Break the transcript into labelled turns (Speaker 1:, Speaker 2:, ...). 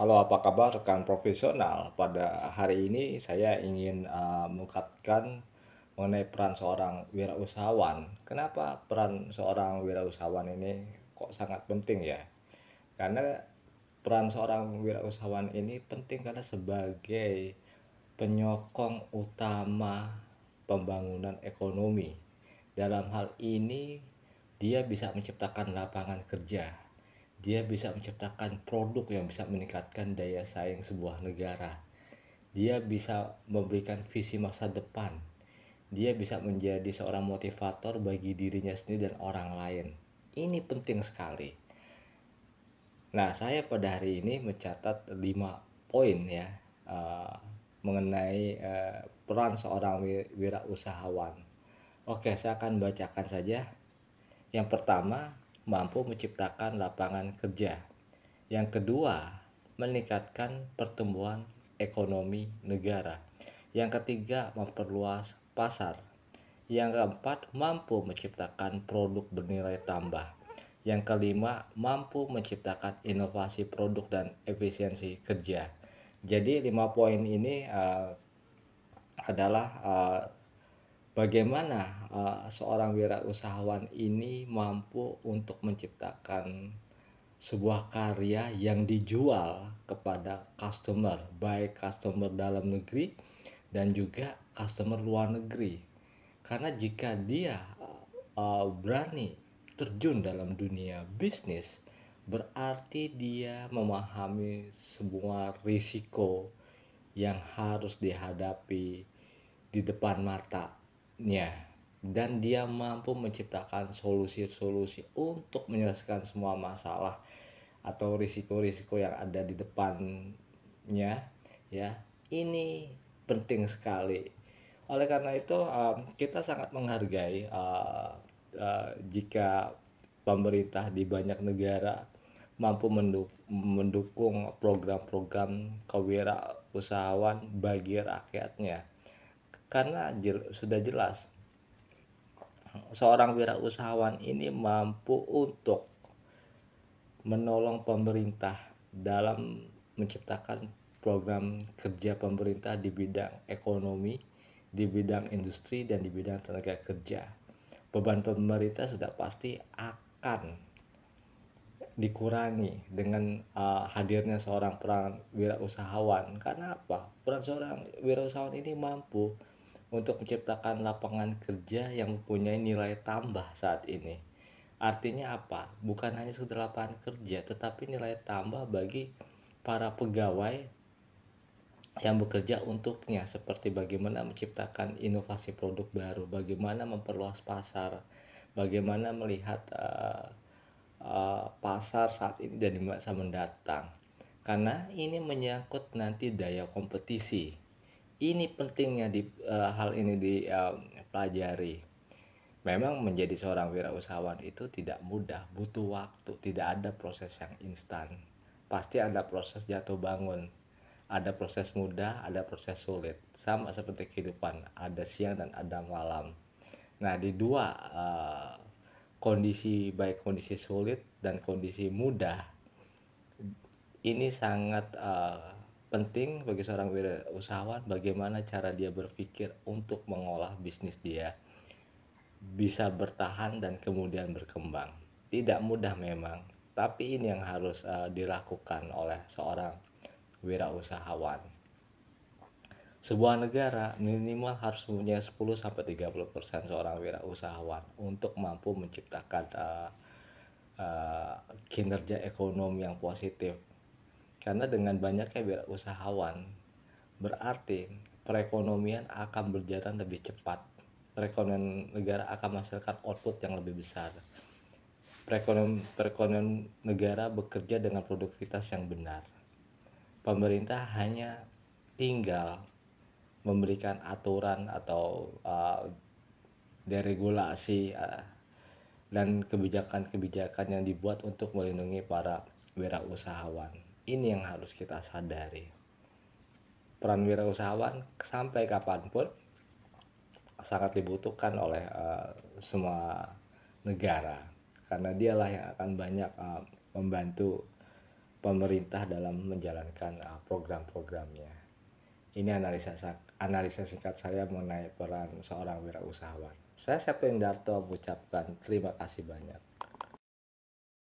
Speaker 1: Halo, apa kabar rekan profesional? Pada hari ini saya ingin mengungkapkan mengenai peran seorang wirausahawan. Kenapa peran seorang wirausahawan ini kok sangat penting ya? Karena peran seorang wirausahawan ini penting karena sebagai penyokong utama pembangunan ekonomi. Dalam hal ini, dia bisa menciptakan lapangan kerja. Dia bisa menciptakan produk yang bisa meningkatkan daya saing sebuah negara. Dia bisa memberikan visi masa depan. Dia bisa menjadi seorang motivator bagi dirinya sendiri dan orang lain. Ini penting sekali. Nah, saya pada hari ini mencatat 5 poin ya, eh, mengenai peran seorang wirausahawan. Oke, saya akan bacakan saja. Yang pertama, mampu menciptakan lapangan kerja. Yang kedua, meningkatkan pertumbuhan ekonomi negara. Yang ketiga, memperluas pasar. Yang keempat, mampu menciptakan produk bernilai tambah. Yang kelima, mampu menciptakan inovasi produk dan efisiensi kerja. Jadi 5 poin ini adalah bagaimana seorang wirausahawan ini mampu untuk menciptakan sebuah karya yang dijual kepada customer, baik customer dalam negeri dan juga customer luar negeri. Karena jika dia berani terjun dalam dunia bisnis, berarti dia memahami semua risiko yang harus dihadapi di depan matanya, dan dia mampu menciptakan solusi-solusi untuk menyelesaikan semua masalah atau risiko-risiko yang ada di depannya ya. Ini penting sekali. Oleh karena itu kita sangat menghargai jika pemerintah di banyak negara mampu mendukung program-program kewirausahaan bagi rakyatnya, karena sudah jelas seorang wirausahawan ini mampu untuk menolong pemerintah dalam menciptakan program kerja pemerintah di bidang ekonomi, di bidang industri, dan di bidang tenaga kerja. Beban pemerintah sudah pasti akan dikurangi dengan hadirnya seorang peran wirausahawan. Karena apa? Peran seorang wirausahawan ini mampu untuk menciptakan lapangan kerja yang mempunyai nilai tambah saat ini. Artinya apa? Bukan hanya sekedar lapangan kerja, tetapi nilai tambah bagi para pegawai yang bekerja untuknya, seperti bagaimana menciptakan inovasi produk baru, bagaimana memperluas pasar, bagaimana melihat pasar saat ini dan di masa mendatang. Karena ini menyangkut nanti daya kompetisi. Ini pentingnya hal ini dipelajari. Memang menjadi seorang wirausahawan itu tidak mudah, butuh waktu, tidak ada proses yang instan. Pasti ada proses jatuh bangun, ada proses mudah, ada proses sulit. Sama seperti kehidupan, ada siang dan ada malam. Nah, di dua kondisi, baik kondisi sulit dan kondisi mudah, ini sangat penting bagi seorang wirausahawan bagaimana cara dia berpikir untuk mengolah bisnis dia bisa bertahan dan kemudian berkembang. Tidak mudah memang, tapi ini yang harus dilakukan oleh seorang wirausahawan. Sebuah negara minimal harus mempunyai 10-30% seorang wirausahawan untuk mampu menciptakan kinerja ekonomi yang positif. Karena dengan banyaknya wirausahawan, berarti perekonomian akan berjalan lebih cepat. Perekonomian negara akan menghasilkan output yang lebih besar. Perekonomian negara bekerja dengan produktivitas yang benar. Pemerintah hanya tinggal memberikan aturan atau deregulasi dan kebijakan-kebijakan yang dibuat untuk melindungi para wirausahawan. Ini yang harus kita sadari. Peran wirausahawan sampai kapanpun sangat dibutuhkan oleh semua negara, karena dialah yang akan banyak membantu pemerintah dalam menjalankan program-programnya. Ini analisa singkat saya mengenai peran seorang wirausahawan. Saya Septian Darto mengucapkan terima kasih banyak.